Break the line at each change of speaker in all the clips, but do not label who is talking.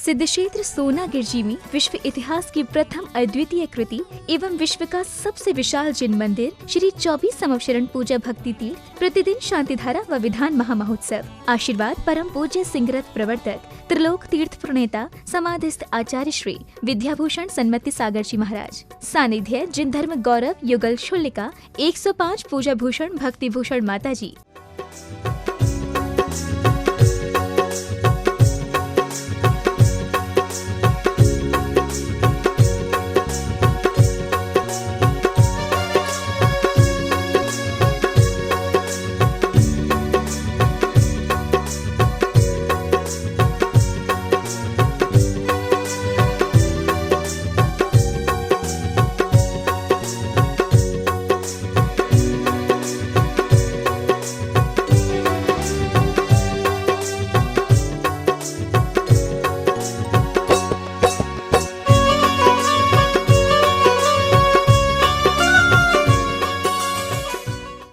सिद्धक्षेत्र सोनागिर जी में विश्व इतिहास की प्रथम अद्वितीय कृति एवं विश्व का सबसे विशाल जिन मंदिर श्री 24 समवशरण पूजा भक्ति तीर्थ प्रतिदिन शांतिधारा व विधान महामहोत्सव। आशीर्वाद परम पूज्य सिंहरथ प्रवर्तक त्रिलोक तीर्थ प्रणेता समाधिस्थ आचार्य श्री विद्याभूषण सन्मति सागर जी महाराज। सानिध्य जिन धर्म गौरव युगल शुल्लिका 105 पूजा भूषण भक्ति भूषण माता जी।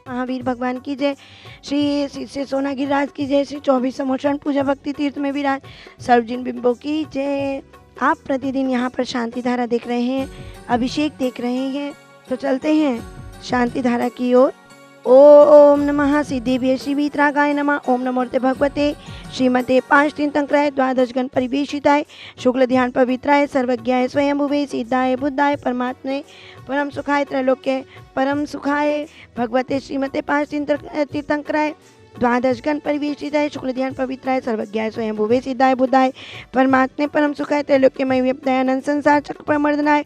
महावीर भगवान की जय। श्री सोनागिर राज की जय। श्री 24 समवशरण पूजा भक्ति तीर्थ में विराज सर्वजिन बिंबों की जय। आप प्रतिदिन यहाँ पर शांति धारा देख रहे हैं, अभिषेक देख रहे हैं, तो चलते हैं शांति धारा की ओर। ओम नमः सिद्धेभ्य श्री वीतरागाय नमः। ओम नमोर्ते भगवते श्रीमते पांचतीर्थंकराय द्वादश गण परिवेशिताय शुक्ल ध्यान पवित्राय सर्वज्ञाय स्वयंभुवे सिद्धाय बुद्धाय परमात्मने परम सुखाय त्रैलोक्य परम सुखाय भगवते श्रीमते पांचतीर्थंकराय द्वादश गण परिवेशिताय शुक्ल ध्यान पवित्राय सर्वज्ञाय स्वयंभुवे सिद्धाय बुद्धाय परमात्मने परम सुखाय त्रैलोक्यमय व्यपदयानंद संसार चक्र प्रमर्दनाय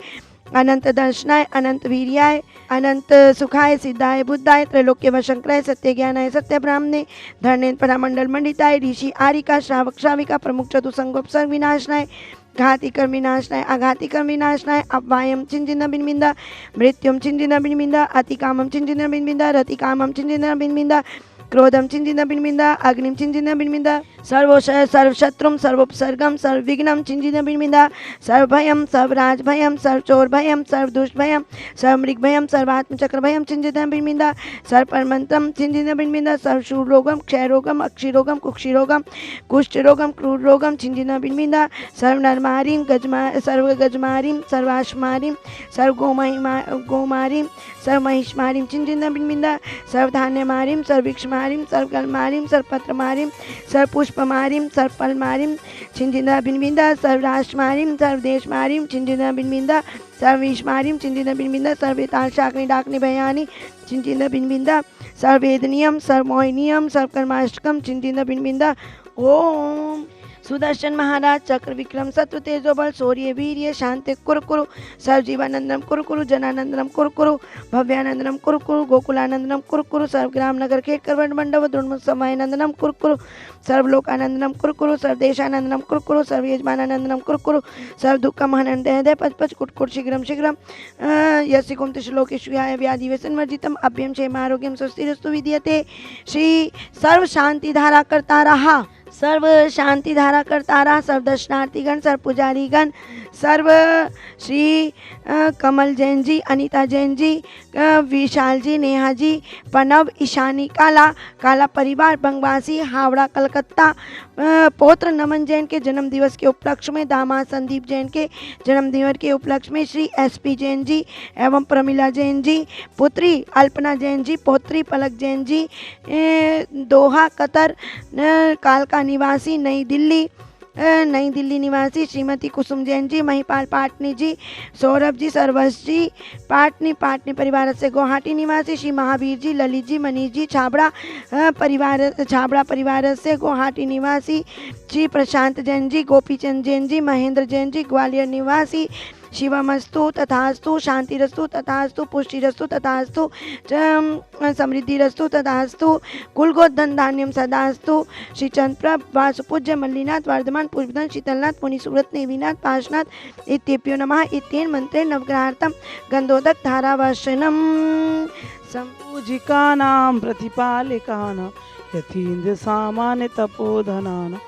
अनंत दर्शनाय अनंत वीर्याय अनंत सुखाय सिद्धाय बुद्धाय त्रैलोक्य वशंकराय सत्य ज्ञानाय सत्य ब्राह्मणे धर्णेन परामंडल मंडिताय ऋषि आरिका श्रावक श्राविका प्रमुख चतुसंगोपसर्ग विनाशनाय घाती कर्म विनाशनाय आघाती कर्म विनाशनाय अपवायम चिंजिन बिनबिंदा मृत्युम चिंजिन बिनबिंदा अतिकामम चिंजिन बिनबिंदा रतिकामम चिंजिन बिनबिंदा क्रोधम चिंजिन बिनबिंदा अग्निम चिंजिन बिनबिंदा सर्वशत्रुम सर्वोपसर्गम सर्वविघ्नम चिंजिन बिनबिंदा सर्वभयम सर्वराजभयम सर्वचोरभयम सर्वदुष्टभयम सर्वमृगभयम सर्वात्मचक्रभयम चिंजिन बिनबिंदा सर्वपरमंत्रम चिंजिन बिनबिंदा सर्वशूलरोगम क्षयरोगम अक्षिरोगम कुक्षिरोगम कुष्ठरोगम क्रूररोगम चिंजिन बिनबिंदा सर्वनरमारीम सर्वगजमारीम सर्वाश्मारीम सर्वगोमारीम सर्वमहिष्मारीम चिंजिन बिनबिंदा सर्वधान्यमारीम सर्ववृक्षमारीम सर्वगलमारीम सर्वपत्रमारीम सर्वपुष्पमारीम सर्वफलमारीम चिंजिन बिनबिंदा सर्वराष्ट्रमारीम सर्वदेशमारीम चिंजिन बिनबिंदा सर्वविषमारीम चिंजिन बिनबिंदा सर्वेताल शाकनी डाकनी भयानी चिंजिन बिनबिंदा सर्ववेदनियम सर्वमोहिनियम सर्वकर्माष्टकम चिंजिन बिनबिंदा। ओम सुदर्शन महाराज चक्र विक्रम सत्व तेजो बल शौर्य वीर्य शांति कुरकुरु सर्वजीवानंदनम कुरकुरु जनानंदनम कुरकुरु भव्यानंदनम कुरकुरु गोकुलानंदनम कुरकुरु सर्वग्राम नगर खेटकर मंडव द्रोणमसमयनंदनम कुरकुरु सर्वलोकानंदनम कुरकुरु सर्वदेशानंदनम कुरकुरु सर्वयजमानानंदनम कुरकुरु सर्वदुःखमहनंद हृदय पच पच कुटकुट शीघ्रम शीघ्रम यस्यकुम तिश्लोकेषु याय व्याधि व्यसनवर्जितम अभ्यम क्षेम आरोग्यम स्वस्तिरस्तु विद्यते। श्री सर्व शांति धारा करता रहा सर्व शांति धारा करता रहा सर्व दर्शनार्थीगण सर्व पुजारीगण सर्व श्री कमल जैन जी अनीता जैन जी विशाल जी नेहा जी पनव ईशानी काला परिवार बंगवासी हावड़ा कलकत्ता पौत्र नमन जैन के जन्म दिवस के उपलक्ष्य में दामाद संदीप जैन के जन्म दिवस के उपलक्ष्य में श्री SP जैन जी एवं प्रमिला जैन जी पुत्री अल्पना जैन जी पौत्री पलक जैन जी दोहा कतर कालका निवासी नई दिल्ली निवासी श्रीमती कुसुम जैन जी महिपाल पाटनी जी सौरभ जी सरवश जी पाटनी परिवार से गुवाहाटी निवासी श्री महावीर जी ललित जी मनीष जी छाबड़ा परिवार से गुवाहाटी निवासी श्री प्रशांत जैन जी गोपीचंद जैन जी महेंद्र जैन जी ग्वालियर निवासी शिवमस्तु तथास्तु शांतिरस्तु तथास्तु पुष्टिरस्तु तथास्तु समृद्धिरस्तु तथास्तु कुलगोत धन धान्यम सदास्तु श्री चंद्रप्रभ वासुपूज्य मल्लीनाथ वर्धमान पुष्पधन शीतलनाथ मुनि सुव्रत नेविनाथ पाशनाथ इत्येभ्यो नमः। इत्येन मंत्रे नवग्रहार्थम गंधोदक धारावशनम
संपूजिकानां प्रतिपालिकानां यतीन्द्र सामान्य तपोधनानां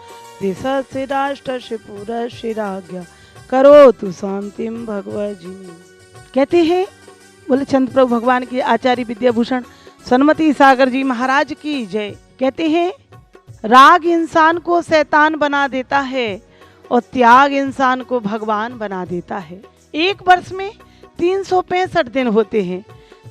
देशस्य राष्ट्रस्य पुरस्य राज्ञा करो तू शांतिम भगवत जी। कहते हैं बोले चंद्र प्रभु भगवान की आचार्य विद्याभूषण सन्मति सागर जी महाराज की जय। कहते हैं राग इंसान को शैतान बना देता है और त्याग इंसान को भगवान बना देता है। एक वर्ष में 365 दिन होते हैं।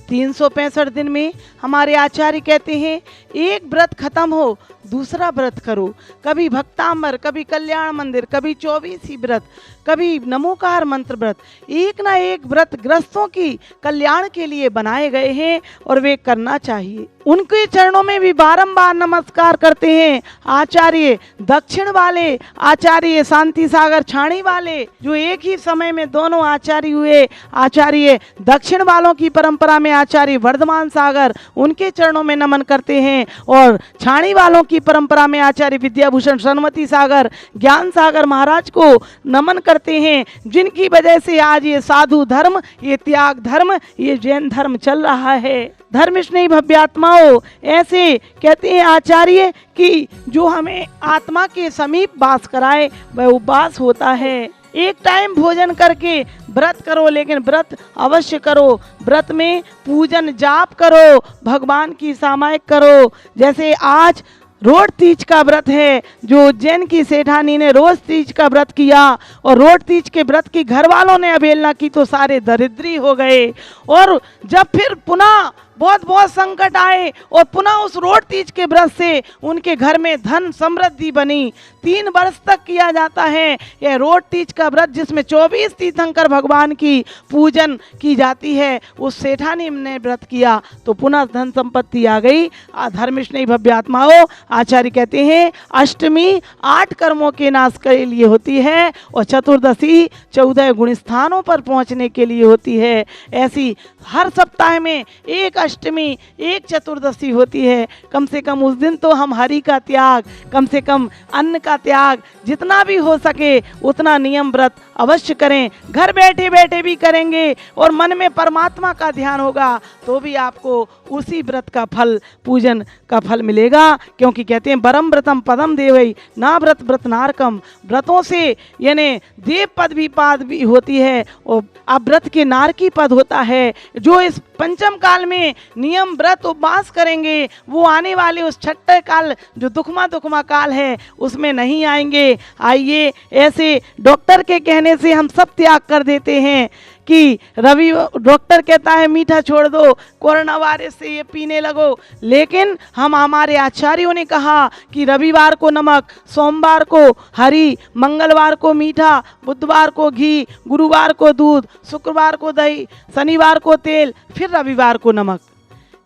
365 दिन में हमारे आचार्य कहते हैं एक व्रत खत्म हो दूसरा व्रत करो। कभी भक्तांबर, कभी कल्याण मंदिर, कभी 24 व्रत, कभी नमोकार मंत्र व्रत। एक ना एक व्रत ग्रस्तों की कल्याण के लिए बनाए गए हैं और वे करना चाहिए। उनके चरणों में भी बारंबार नमस्कार करते हैं आचार्य दक्षिण वाले, आचार्य शांति सागर छाणी वाले, जो एक ही समय में दोनों आचार्य हुए। आचार्य दक्षिण वालों की परंपरा में आचार्य वर्धमान सागर, उनके चरणों में नमन करते हैं, और छाणी वालों की परंपरा में आचार्य विद्याभूषण सरस्वती सागर, ज्ञान सागर महाराज को नमन करते हैं, जिनकी वजह से आज ये साधु धर्म, ये त्याग धर्म, ये जैन धर्म चल रहा है। धर्मस्नेही भव्यात्माओं, ऐसे कहते हैं आचार्य कि जो हमें आत्मा के समीप वास कराए वह उपवास होता है। एक टाइम भोजन करके व्रत करो, लेकिन व्रत अवश्य करो। व्रत में पूजन जाप करो, भगवान की सामायिक करो। जैसे आज रोट तीज का व्रत है, जो उज्जैन की सेठानी ने रोज तीज का व्रत किया और रोट तीज के व्रत की घर वालों ने अवहेलना की तो सारे दरिद्री हो गए। और जब फिर पुनः बहुत बहुत संकट आए और पुनः उस रोट तीज के व्रत से उनके घर में धन समृद्धि बनी। 3 वर्ष तक किया जाता है यह रोट तीज का व्रत, जिसमें 24 तीर्थंकर भगवान की पूजन की जाती है। उस सेठानी ने व्रत किया तो पुनः धन संपत्ति आ गई। धर्मस्नेही भव्यात्माओं, आचार्य कहते हैं अष्टमी 8 कर्मों के नाश के लिए होती है और चतुर्दशी 14 गुण स्थानों पर पहुंचने के लिए होती है। ऐसी हर सप्ताह में एक अष्टमी, एक चतुर्दशी होती है। कम से कम उस दिन तो हम हरि का त्याग, कम से कम अन्न का त्याग जितना भी हो सके उतना नियम व्रत अवश्य करें। घर बैठे बैठे भी करेंगे और मन में परमात्मा का ध्यान होगा तो भी आपको उसी व्रत का फल, पूजन का फल मिलेगा। क्योंकि कहते हैं परम व्रतम पदम देवई ना व्रत व्रत नारकम। व्रतों से यानी देव पद भी होती है और अब व्रत के नारकी पद होता है। जो इस पंचम काल में नियम व्रत उपवास करेंगे वो आने वाले उस छठे काल, जो दुखमा काल है, उसमें नहीं आएंगे। आइए, ऐसे डॉक्टर के कहने से हम सब त्याग कर देते हैं कि डॉक्टर कहता है मीठा छोड़ दो, कोरोना वायरस से ये पीने लगो, लेकिन हमारे आचार्यों ने कहा कि रविवार को नमक, सोमवार को हरी, मंगलवार को मीठा, बुधवार को घी, गुरुवार को दूध, शुक्रवार को दही, शनिवार को तेल, फिर रविवार को नमक।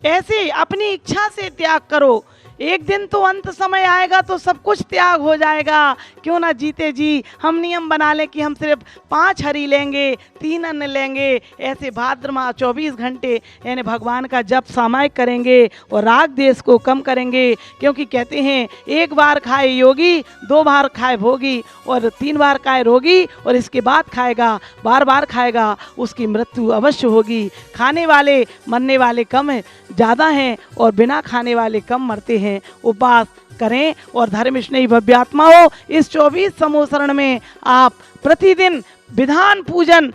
ऐसे अपनी इच्छा से त्याग करो। एक दिन तो अंत समय आएगा तो सब कुछ त्याग हो जाएगा। क्यों ना जीते जी हम नियम बना लें कि हम सिर्फ 5 हरी लेंगे, 3 अन्न लेंगे। ऐसे भाद्र माह 24 घंटे यानी भगवान का जप सामायिक करेंगे और राग देश को कम करेंगे। क्योंकि कहते हैं 1 बार खाए योगी, 2 बार खाए भोगी और 3 बार खाए रोगी और इसके बाद खाएगा, बार बार खाएगा, उसकी मृत्यु अवश्य होगी। खाने वाले मरने वाले कम ज़्यादा हैं और बिना खाने वाले कम मरते हैं। उपवास करें और धर्मस्नेही भव्यात्माओं, इस 24 संवत्सरण में आप प्रतिदिन विधान पूजन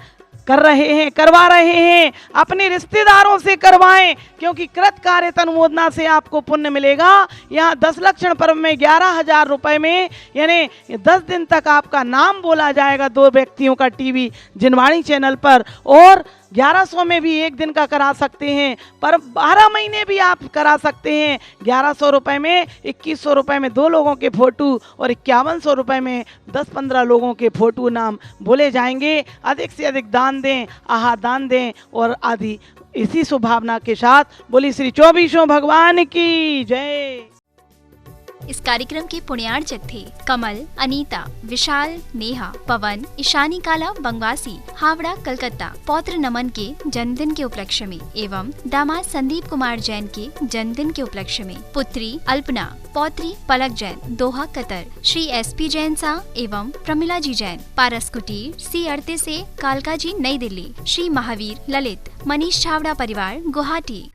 कर रहे हैं, करवा रहे हैं, अपने रिश्तेदारों से करवाएं, क्योंकि कृत कार्य अनुमोदना से आपको पुण्य मिलेगा। यहाँ 10 लक्षण पर्व में 11,000 रुपए में यानी 10 दिन तक आपका नाम बोला जाएगा 2 व्यक्तियों का टीवी जिनवाणी चैनल पर, और 1100 में भी एक दिन का करा सकते हैं, पर 12 महीने भी आप करा सकते हैं। 1100 रुपए में 2100 रुपए में 2 लोगों के फोटो और 5100 रुपए में 10-15 लोगों के फोटो नाम बोले जाएंगे। अधिक से अधिक दान दें, आहार दान दें और आदि। इसी शुभभावना के साथ बोली श्री 24 भगवान की जय।
इस कार्यक्रम के पुण्यार्चक थे कमल, अनीता, विशाल, नेहा, पवन, ईशानी काला बंगवासी, हावड़ा, कलकत्ता, पौत्र नमन के जन्मदिन के उपलक्ष्य में एवं दामाद संदीप कुमार जैन के जन्मदिन के उपलक्ष्य में पुत्री अल्पना, पौत्री पलक जैन, दोहा, कतर, श्री SP जैन सा एवं प्रमिला जी जैन, पारस कुटीर, C38 से कालका जी, नई दिल्ली, श्री महावीर ललित, मनीष छावड़ा परिवार, गुवाहाटी।